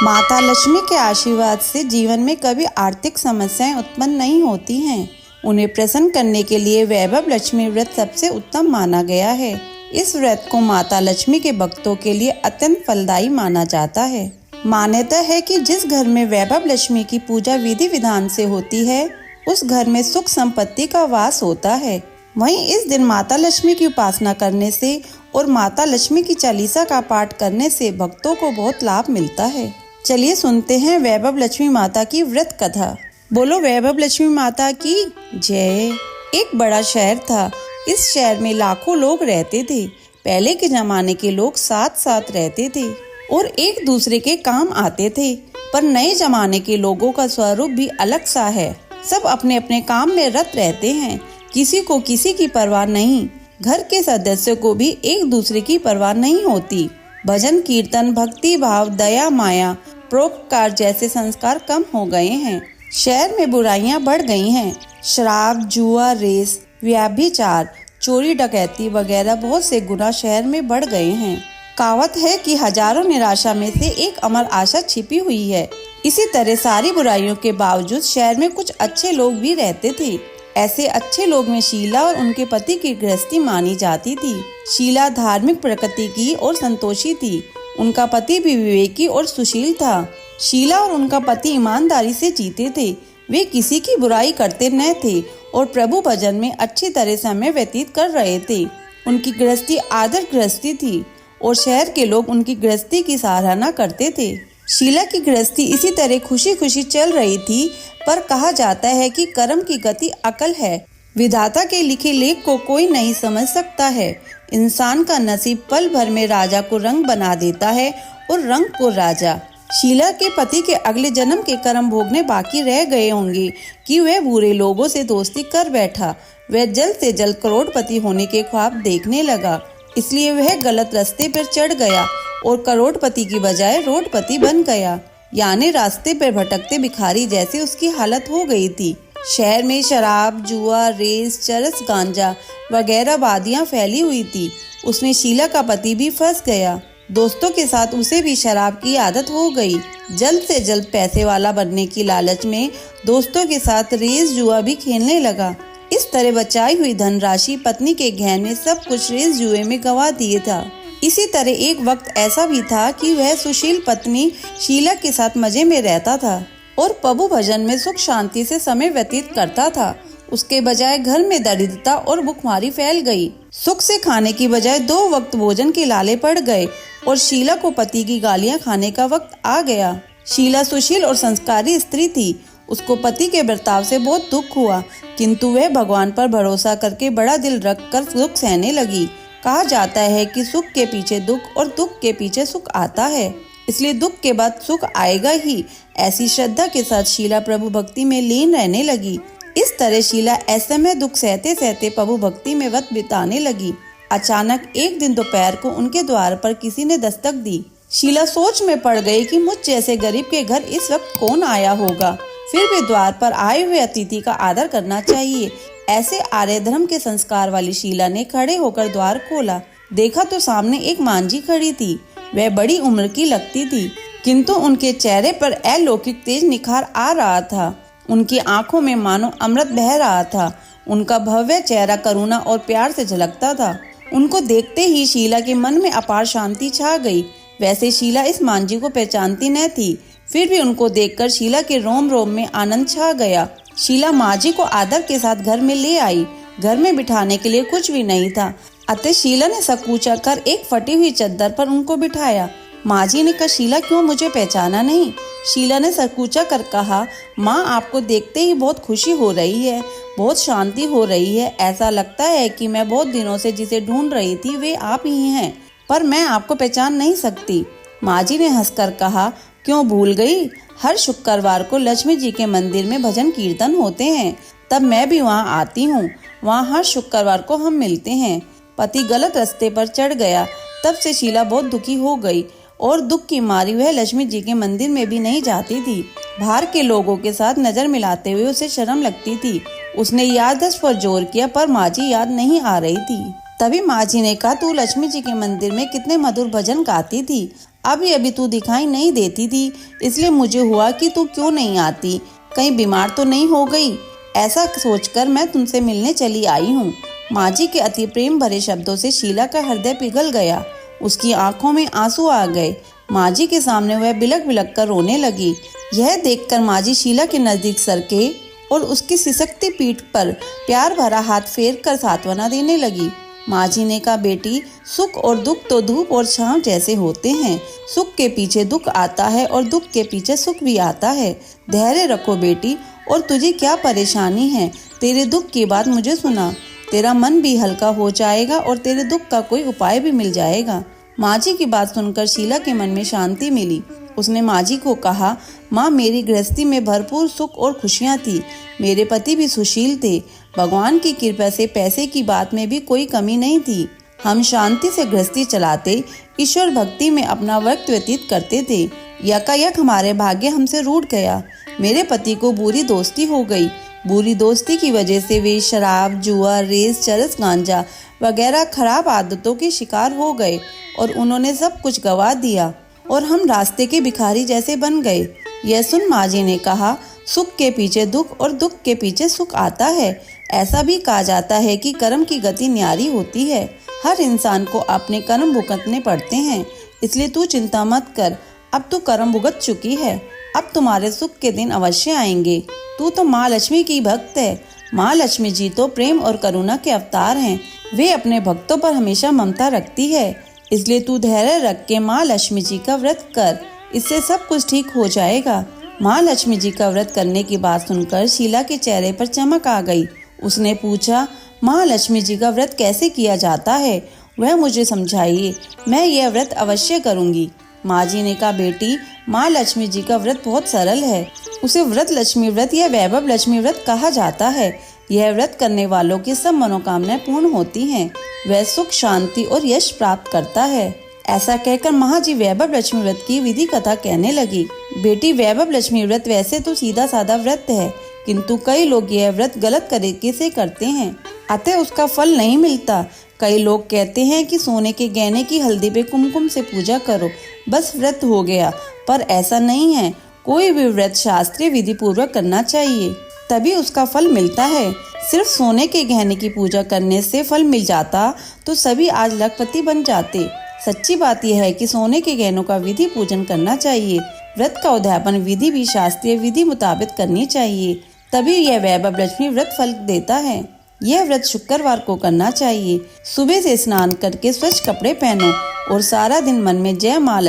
माता लक्ष्मी के आशीर्वाद से जीवन में कभी आर्थिक समस्याएं उत्पन्न नहीं होती हैं। उन्हें प्रसन्न करने के लिए वैभव लक्ष्मी व्रत सबसे उत्तम माना गया है। इस व्रत को माता लक्ष्मी के भक्तों के लिए अत्यंत फलदायी माना जाता है। मान्यता है कि जिस घर में वैभव लक्ष्मी की पूजा विधि विधान से होती है, उस घर में सुख संपत्ति का वास होता है। वहीं इस दिन माता लक्ष्मी की उपासना करने से और माता लक्ष्मी की चालीसा का पाठ करने से भक्तों को बहुत लाभ मिलता है। चलिए सुनते हैं वैभव लक्ष्मी माता की व्रत कथा। बोलो वैभव लक्ष्मी माता की जय। एक बड़ा शहर था। इस शहर में लाखों लोग रहते थे। पहले के जमाने के लोग साथ साथ रहते थे और एक दूसरे के काम आते थे, पर नए जमाने के लोगों का स्वरूप भी अलग सा है। सब अपने अपने काम में रत रहते हैं। किसी को किसी की परवाह नहीं। घर के सदस्यों को भी एक दूसरे की परवाह नहीं होती। भजन कीर्तन, भक्ति भाव, दया माया, परोपकार जैसे संस्कार कम हो गए हैं। शहर में बुराइयां बढ़ गई हैं। शराब, जुआ, रेस, व्यभिचार, चोरी डकैती वगैरह बहुत से गुनाह शहर में बढ़ गए हैं। कहावत है कि हजारों निराशा में से एक अमर आशा छिपी हुई है। इसी तरह सारी बुराइयों के बावजूद शहर में कुछ अच्छे लोग भी रहते थे। ऐसे अच्छे लोग में शीला और उनके पति की गृहस्थी मानी जाती थी। शीला धार्मिक प्रकृति की और संतोषी थी। उनका पति भी विवेकी और सुशील था। शीला और उनका पति ईमानदारी से जीते थे। वे किसी की बुराई करते न थे और प्रभु भजन में अच्छी तरह समय व्यतीत कर रहे थे। उनकी गृहस्थी आदर्श गृहस्थी थी और शहर के लोग उनकी गृहस्थी की सराहना करते थे। शीला की गृहस्थी इसी तरह खुशी खुशी चल रही थी, पर कहा जाता है कि कर्म की गति अकल है। विधाता के लिखे लेख को कोई नहीं समझ सकता है। इंसान का नसीब पल भर में राजा को रंग बना देता है और रंग को राजा। शीला के पति के अगले जन्म के कर्म भोगने बाकी रह गए होंगे कि वह बुरे लोगों से दोस्ती कर बैठा। वह जल्द से जल्द करोड़पति होने के ख्वाब देखने लगा, इसलिए वह गलत रास्ते पर चढ़ गया और करोड़पति की बजाय रोडपति बन गया। यानी रास्ते पर भटकते भिखारी जैसी उसकी हालत हो गई थी। शहर में शराब, जुआ, रेस, चरस, गांजा वगैरह वादियां फैली हुई थी। उसमें शीला का पति भी फंस गया। दोस्तों के साथ उसे भी शराब की आदत हो गई। जल्द से जल्द पैसे वाला बनने की लालच में दोस्तों के साथ रेस जुआ भी खेलने लगा। इस तरह बचाई हुई धनराशि, पत्नी के गहने, सब कुछ रेस जुए में गंवा दिए था। इसी तरह एक वक्त ऐसा भी था कि वह सुशील पत्नी शीला के साथ मजे में रहता था और प्रभु भजन में सुख शांति से समय व्यतीत करता था। उसके बजाय घर में दरिद्रता और भुखमरी फैल गई। सुख से खाने की बजाय 2 वक्त भोजन के लाले पड़ गए और शीला को पति की गालियां खाने का वक्त आ गया। शीला सुशील और संस्कारी स्त्री थी। उसको पति के बर्ताव से बहुत दुख हुआ, किंतु वह भगवान पर भरोसा करके बड़ा दिल रखकर दुख सहने लगी। कहा जाता है कि सुख के पीछे दुख और दुख के पीछे सुख आता है, इसलिए दुख के बाद सुख आएगा ही। ऐसी श्रद्धा के साथ शीला प्रभु भक्ति में लीन रहने लगी। इस तरह शीला ऐसे में दुख सहते सहते प्रभु भक्ति में वक्त बिताने लगी। अचानक एक दिन दोपहर को उनके द्वार पर किसी ने दस्तक दी। शीला सोच में पड़ गई कि मुझ जैसे गरीब के घर इस वक्त कौन आया होगा। फिर भी द्वार पर आए हुए अतिथि का आदर करना चाहिए। ऐसे आर्य धर्म के संस्कार वाली शीला ने खड़े होकर द्वार खोला। देखा तो सामने एक मांझी खड़ी थी। वह बड़ी उम्र की लगती थी, किंतु उनके चेहरे पर अलौकिक तेज निखार आ रहा था। उनकी आंखों में मानो अमृत बह रहा था। उनका भव्य चेहरा करुणा और प्यार से झलकता था। उनको देखते ही शीला के मन में अपार शांति छा गई। वैसे शीला इस मांझी को पहचानती न थी, फिर भी उनको देखकर शीला के रोम रोम में आनंद छा गया। शीला मांझी को आदर के साथ घर में ले आई। घर में बिठाने के लिए कुछ भी नहीं था, अतः शीला ने सकूचा कर एक फटी हुई चद्दर पर उनको बिठाया। मांझी ने कहा, शीला क्यों मुझे पहचाना नहीं? शीला ने सकूचा कर कहा, माँ आपको देखते ही बहुत खुशी हो रही है, बहुत शांति हो रही है। ऐसा लगता है कि मैं बहुत दिनों से जिसे ढूंढ रही थी वे आप ही हैं, पर मैं आपको पहचान नहीं सकती। मांझी ने हंसकर कहा, क्यों भूल गई? हर शुक्रवार को लक्ष्मी जी के मंदिर में भजन कीर्तन होते हैं, तब मैं भी वहाँ आती हूँ। वहाँ हर शुक्रवार को हम मिलते हैं। पति गलत रास्ते पर चढ़ गया। तब से शीला बहुत दुखी हो गई और दुख की मारी वह लक्ष्मी जी के मंदिर में भी नहीं जाती थी। बाहर के लोगों के साथ नजर मिलाते हुए उसे शर्म लगती थी। उसने याददाश्त पर जोर किया, पर मांझी याद नहीं आ रही थी। तभी माँ जी ने कहा, तू लक्ष्मी जी के मंदिर में कितने मधुर भजन गाती थी, अभी तू दिखाई नहीं देती थी, इसलिए मुझे हुआ कि तू क्यों नहीं आती, कहीं बीमार तो नहीं हो गई। ऐसा सोचकर मैं तुमसे मिलने चली आई हूँ। माँ जी के अति प्रेम भरे शब्दों से शीला का हृदय पिघल गया। उसकी आंखों में आंसू आ गए। माँ जी के सामने वह बिलक बिलक कर रोने लगी। यह देखकर माँ जी शीला के नजदीक सरके और उसकी सिसकती पीठ पर प्यार भरा हाथ फेर कर सांत्वना देने लगी। माँ जी ने कहा, बेटी, सुख और दुख तो धूप और छांव जैसे होते हैं। सुख के पीछे दुख आता है और दुख के पीछे सुख भी आता है। धैर्य रखो बेटी। और तुझे क्या परेशानी है? तेरे दुख की बात मुझे सुना, तेरा मन भी हल्का हो जाएगा और तेरे दुख का कोई उपाय भी मिल जाएगा। माँ जी की बात सुनकर शीला के मन में शांति मिली। उसने माँ जी को कहा, माँ, मेरी गृहस्थी में भरपूर सुख और खुशियाँ थी। मेरे पति भी सुशील थे। भगवान की कृपा से पैसे की बात में भी कोई कमी नहीं थी। हम शांति से गृहस्थी चलाते, ईश्वर भक्ति में अपना वक्त व्यतीत करते थे। यकायक हमारे भाग्य हमसे रूठ गया। मेरे पति को बुरी दोस्ती हो गई। बुरी दोस्ती की वजह से वे शराब, जुआ, रेस, चरस, गांजा वगैरह खराब आदतों के शिकार हो गए और उन्होंने सब कुछ गवा दिया और हम रास्ते के भिखारी जैसे बन गए। यह सुन माँ जी ने कहा, सुख के पीछे दुख और दुख के पीछे सुख आता है। ऐसा भी कहा जाता है कि कर्म की गति न्यारी होती है। हर इंसान को अपने कर्म भुगतने पड़ते हैं, इसलिए तू चिंता मत कर। अब तू कर्म भुगत चुकी है, अब तुम्हारे सुख के दिन अवश्य आएंगे। तू तो माँ लक्ष्मी की भक्त है। माँ लक्ष्मी जी तो प्रेम और करुणा के अवतार हैं। वे अपने भक्तों पर हमेशा ममता रखती है, इसलिए तू धैर्य रख के माँ लक्ष्मी जी का व्रत कर, इससे सब कुछ ठीक हो जाएगा। माँ लक्ष्मी जी का व्रत करने की बात सुनकर शीला के चेहरे पर चमक आ गई। उसने पूछा, माँ लक्ष्मी जी का व्रत कैसे किया जाता है, वह मुझे समझाइए, मैं यह व्रत अवश्य करूँगी। माँ जी ने कहा, बेटी, माँ लक्ष्मी जी का व्रत बहुत सरल है। उसे व्रत लक्ष्मी व्रत या वैभव लक्ष्मी व्रत कहा जाता है। यह व्रत करने वालों की सब मनोकामनाएं पूर्ण होती हैं। वह सुख, शांति और यश प्राप्त करता है। ऐसा कहकर माँ जी वैभव लक्ष्मी व्रत की विधि कथा कहने लगी। बेटी, वैभव लक्ष्मी व्रत वैसे तो सीधा साधा व्रत है, किंतु कई लोग यह व्रत गलत तरीके से करते हैं, अतः उसका फल नहीं मिलता। कई लोग कहते हैं कि सोने के गहने की हल्दी पे कुमकुम से पूजा करो, बस व्रत हो गया, पर ऐसा नहीं है। कोई भी व्रत शास्त्रीय विधि पूर्वक करना चाहिए, तभी उसका फल मिलता है। सिर्फ सोने के गहने की पूजा करने से फल मिल जाता तो सभी आज लखपति बन जाते। सच्ची बात यह है कि सोने के गहनों का विधि पूजन करना चाहिए। व्रत का उद्यापन विधि भी शास्त्रीय विधि मुताबिक करनी चाहिए, तभी यह वैभव लक्ष्मी व्रत फल देता है। यह व्रत शुक्रवार को करना चाहिए। सुबह से स्नान करके स्वच्छ कपड़े पहनो और सारा दिन मन में जय माँ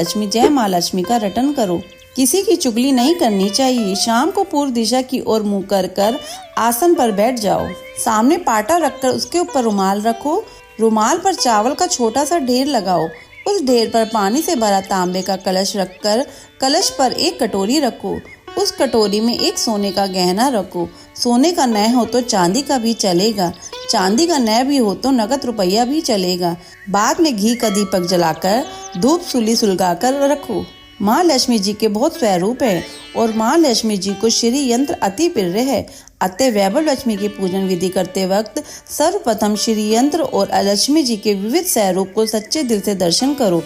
लक्ष्मी का रटन करो। किसी की चुगली नहीं करनी चाहिए। शाम को पूर्व दिशा की ओर मुंह कर आसन पर बैठ जाओ। सामने पाटा रखकर उसके ऊपर रुमाल रखो। रुमाल पर चावल का छोटा सा ढेर लगाओ। उस ढेर पर पानी से भरा तांबे का कलश रखकर कलश पर एक कटोरी रखो। उस कटोरी में एक सोने का गहना रखो। सोने का न हो तो चांदी का भी चलेगा, चांदी का न भी हो तो नगद रुपया भी चलेगा। बाद में घी का दीपक जलाकर धूप सुली सुलगाकर रखो। माँ लक्ष्मी जी के बहुत स्वरूप है और माँ लक्ष्मी जी को श्री यंत्र अति प्रिय है, अतः वैभव लक्ष्मी की पूजन विधि करते वक्त सर्वप्रथम श्री यंत्र और लक्ष्मी जी के विविध स्वरूप को सच्चे दिल से दर्शन करो।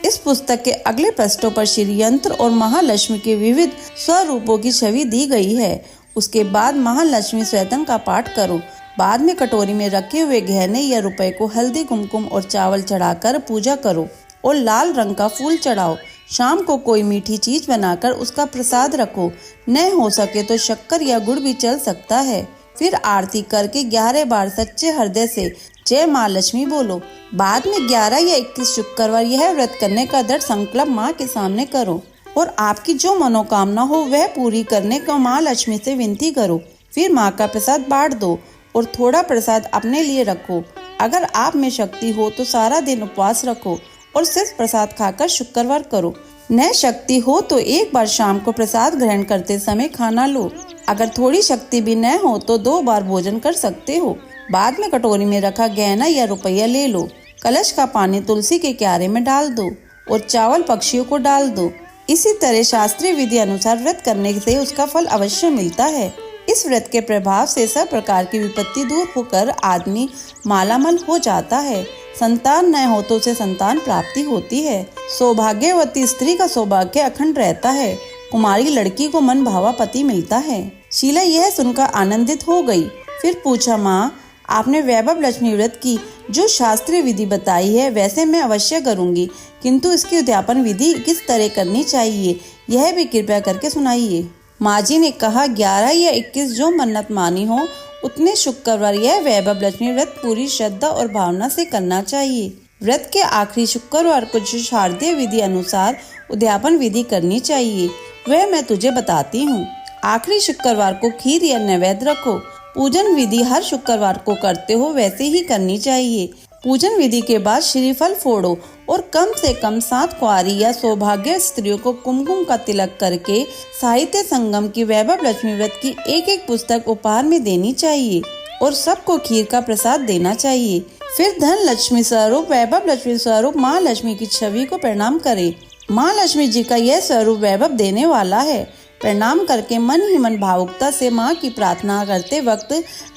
इस पुस्तक के अगले पृष्ठों पर श्री यंत्र और महालक्ष्मी के विविध स्वरूपों की छवि दी गई है। उसके बाद महालक्ष्मी स्वयं का पाठ करो। बाद में कटोरी में रखे हुए गहने या रुपए को हल्दी, कुमकुम और चावल चढ़ाकर पूजा करो और लाल रंग का फूल चढ़ाओ। शाम को कोई मीठी चीज बनाकर उसका प्रसाद रखो। न हो सके तो शक्कर या गुड़ भी चल सकता है। फिर आरती करके 11 बार सच्चे हृदय से जय माँ लक्ष्मी बोलो। बाद में 11 या 21 शुक्रवार यह व्रत करने का दृढ़ संकल्प माँ के सामने करो और आपकी जो मनोकामना हो वह पूरी करने का माँ लक्ष्मी से विनती करो। फिर माँ का प्रसाद बांट दो और थोड़ा प्रसाद अपने लिए रखो। अगर आप में शक्ति हो तो सारा दिन उपवास रखो और सिर्फ प्रसाद खाकर शुक्रवार करो। न शक्ति हो तो एक बार शाम को प्रसाद ग्रहण करते समय खाना लो। अगर थोड़ी शक्ति भी न हो तो 2 बार भोजन कर सकते हो। बाद में कटोरी में रखा गहना या रुपया ले लो। कलश का पानी तुलसी के क्यारे में डाल दो और चावल पक्षियों को डाल दो। इसी तरह शास्त्रीय विधि अनुसार व्रत करने से उसका फल अवश्य मिलता है। इस व्रत के प्रभाव से सब प्रकार की विपत्ति दूर होकर आदमी मालामाल हो जाता है। संतान न हो तो उसे संतान प्राप्ति होती है। सौभाग्यवती स्त्री का सौभाग्य अखंड रहता है। कुमारी लड़की को मन भावा पति मिलता है। शीला यह सुनकर आनंदित हो गई। फिर पूछा, माँ, आपने वैभव लक्ष्मी व्रत की जो शास्त्रीय विधि बताई है वैसे मैं अवश्य करूंगी, किंतु इसकी उद्यापन विधि किस तरह करनी चाहिए यह भी कृपया करके सुनाइए। माँ जी ने कहा, 11 या 21 जो मन्नत मानी हो उतने शुक्रवार यह वैभव लक्ष्मी व्रत पूरी श्रद्धा और भावना से करना चाहिए। व्रत के आखिरी शुक्रवार को जो शारदीय विधि अनुसार उद्यापन विधि करनी चाहिए वह मैं तुझे बताती हूँ। आखिरी शुक्रवार को खीर या नैवेद्य रखो। पूजन विधि हर शुक्रवार को करते हो वैसे ही करनी चाहिए। पूजन विधि के बाद श्रीफल फोड़ो और कम से कम 7 कुंवारी या सौभाग्य स्त्रियों को कुमकुम का तिलक करके साहित्य संगम की वैभव लक्ष्मी व्रत की एक पुस्तक उपहार में देनी चाहिए और सबको खीर का प्रसाद देना चाहिए। फिर धन लक्ष्मी स्वरूप वैभव लक्ष्मी स्वरूप माँ लक्ष्मी की छवि को प्रणाम करें। माँ लक्ष्मी जी का यह स्वरूप वैभव देने वाला है। प्रणाम करके मन ही मन भावुकता से माँ की प्रार्थना करते वक्त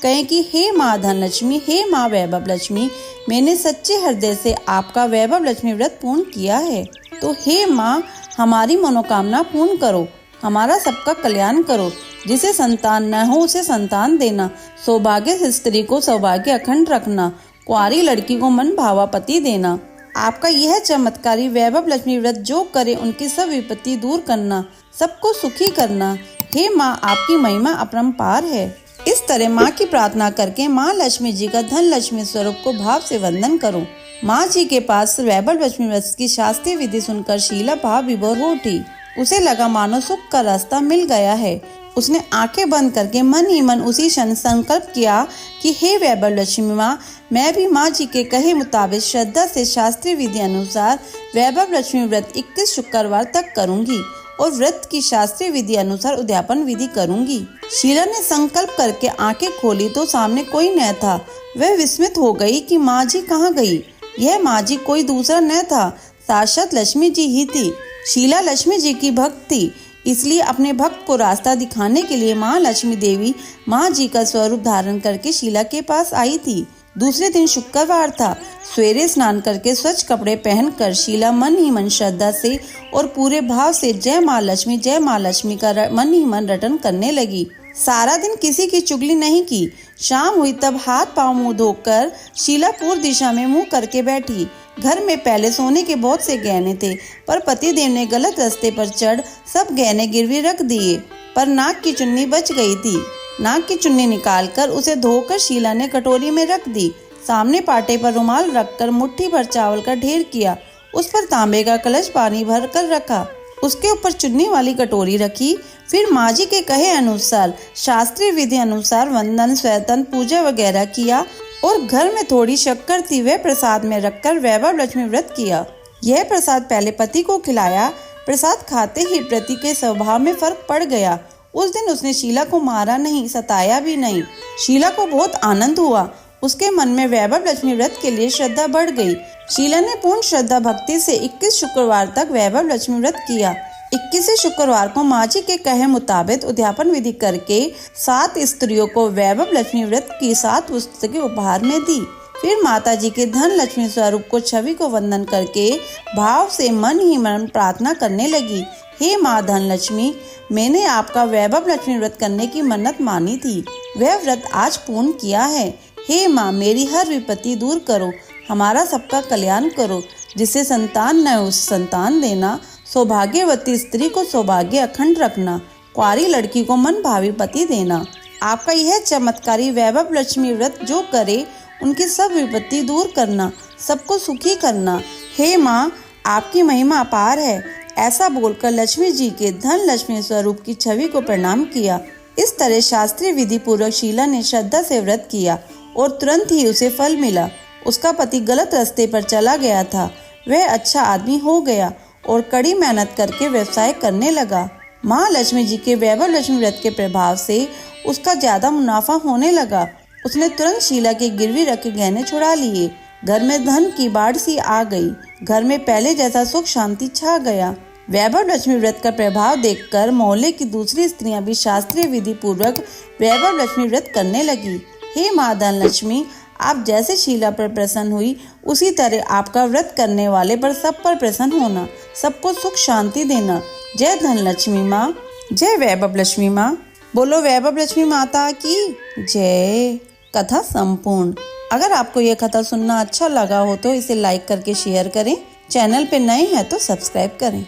कहें कि हे माँ धन लक्ष्मी, हे माँ वैभव लक्ष्मी, मैंने सच्चे हृदय से आपका वैभव लक्ष्मी व्रत पूर्ण किया है, तो हे माँ हमारी मनोकामना पूर्ण करो, हमारा सबका कल्याण करो। जिसे संतान न हो उसे संतान देना, सौभाग्य स्त्री को सौभाग्य अखंड रखना, कुंवारी लड़की को मन भावा पति देना। आपका यह चमत्कारी वैभव लक्ष्मी व्रत जो करे उनकी सब विपत्ति दूर करना, सबको सुखी करना। हे माँ, आपकी महिमा अपरंपार है। इस तरह माँ की प्रार्थना करके माँ लक्ष्मी जी का धन लक्ष्मी स्वरूप को भाव से वंदन करो। माँ जी के पास वैभव लक्ष्मी व्रत की शास्त्रीय विधि सुनकर शीला भाव विभोर हो उठी। उसे लगा मानो सुख का रास्ता मिल गया है। उसने आंखें बंद करके मन ही मन उसी क्षण संकल्प किया कि हे वैभव लक्ष्मी माँ, मैं भी माँ जी के कहे मुताबिक श्रद्धा से शास्त्रीय विधि अनुसार वैभव लक्ष्मी व्रत 21 शुक्रवार तक करूंगी और व्रत की शास्त्रीय विधि अनुसार उद्यापन विधि करूंगी। शीला ने संकल्प करके आंखें खोली तो सामने कोई न था। वह विस्मित हो गई कि माँ जी कहाँ गई। यह माँ जी कोई दूसरा न था, साक्षात लक्ष्मी जी ही थी। शीला लक्ष्मी जी की भक्त थी, इसलिए अपने भक्त को रास्ता दिखाने के लिए माँ लक्ष्मी देवी माँ जी का स्वरूप धारण करके शीला के पास आई थी। दूसरे दिन शुक्रवार था। सवेरे स्नान करके स्वच्छ कपड़े पहनकर शीला मन ही मन श्रद्धा से और पूरे भाव से जय माँ लक्ष्मी का मन ही मन रटन करने लगी। सारा दिन किसी की चुगली नहीं की। शाम हुई तब हाथ पांव मुंह धोकर शीला पूर्व दिशा में मुंह करके बैठी। घर में पहले सोने के बहुत से गहने थे, पर पतिदेव ने गलत रास्ते पर चढ़ सब गहने गिरवी रख दिए, पर नाक की चुन्नी बच गई थी। नाक की चुन्नी निकालकर उसे धोकर शीला ने कटोरी में रख दी। सामने पाटे पर रुमाल रखकर मुट्ठी भर चावल का ढेर किया। उस पर तांबे का कलश पानी भर कर रखा। उसके ऊपर चुन्नी वाली कटोरी रखी। फिर माँ जी के कहे अनुसार शास्त्रीय विधि अनुसार वंदन, स्वयतन, पूजा वगैरह किया और घर में थोड़ी शक्कर थी वह प्रसाद में रखकर वैभव लक्ष्मी व्रत किया। यह प्रसाद पहले पति को खिलाया। प्रसाद खाते ही पति के स्वभाव में फर्क पड़ गया। उस दिन उसने शीला को मारा नहीं, सताया भी नहीं। शीला को बहुत आनंद हुआ। उसके मन में वैभव लक्ष्मी व्रत के लिए श्रद्धा बढ़ गई। शीला ने पूर्ण श्रद्धा भक्ति से 21 शुक्रवार तक वैभव लक्ष्मी व्रत किया। 21वें शुक्रवार को माँ जी के कहे मुताबिक उद्यापन विधि करके 7 स्त्रियों को वैभव लक्ष्मी व्रत की 7 पुस्तकें उपहार में दी। फिर माता जी के धन लक्ष्मी स्वरूप को छवि को वंदन करके भाव से मन ही मन प्रार्थना करने लगी। हे माँ धन लक्ष्मी, मैंने आपका वैभव लक्ष्मी व्रत करने की मन्नत मानी थी, वह व्रत आज पूर्ण किया है। हे माँ, मेरी हर विपत्ति दूर करो, हमारा सबका कल्याण करो। जिसे संतान न हो संतान देना, सौभाग्यवती स्त्री को सौभाग्य अखंड रखना, कुंवारी लड़की को मन भावी पति देना। आपका यह चमत्कारी वैभव लक्ष्मी व्रत जो करे उनकी सब विपत्ति दूर करना, सबको सुखी करना। हे माँ, आपकी महिमा अपार है। ऐसा बोलकर लक्ष्मी जी के धन लक्ष्मी स्वरूप की छवि को प्रणाम किया। इस तरह शास्त्रीय विधि पूर्वक शीला ने श्रद्धा से व्रत किया और तुरंत ही उसे फल मिला। उसका पति गलत रास्ते पर चला गया था, वह अच्छा आदमी हो गया और कड़ी मेहनत करके व्यवसाय करने लगा। माँ लक्ष्मी जी के वैभव लक्ष्मी व्रत के प्रभाव से उसका ज्यादा मुनाफा होने लगा। उसने तुरंत शीला के गिरवी रखे गहने छुड़ा लिए। घर में धन की बाढ़ सी आ गई। घर में पहले जैसा सुख शांति छा गया। वैभव लक्ष्मी व्रत का प्रभाव देखकर मोहल्ले की दूसरी स्त्रियां भी शास्त्रीय विधि पूर्वक वैभव लक्ष्मी व्रत करने लगी। हे माँ धन लक्ष्मी, आप जैसे शीला पर प्रसन्न हुई उसी तरह आपका व्रत करने वाले पर सब पर प्रसन्न होना, सबको सुख शांति देना। जय धन लक्ष्मी माँ, जय वैभव लक्ष्मी माँ। बोलो वैभव लक्ष्मी माता की जय। कथा संपूर्ण। अगर आपको यह कथा सुनना अच्छा लगा हो तो इसे लाइक करके शेयर करें। चैनल पे नए हैं तो सब्सक्राइब करें।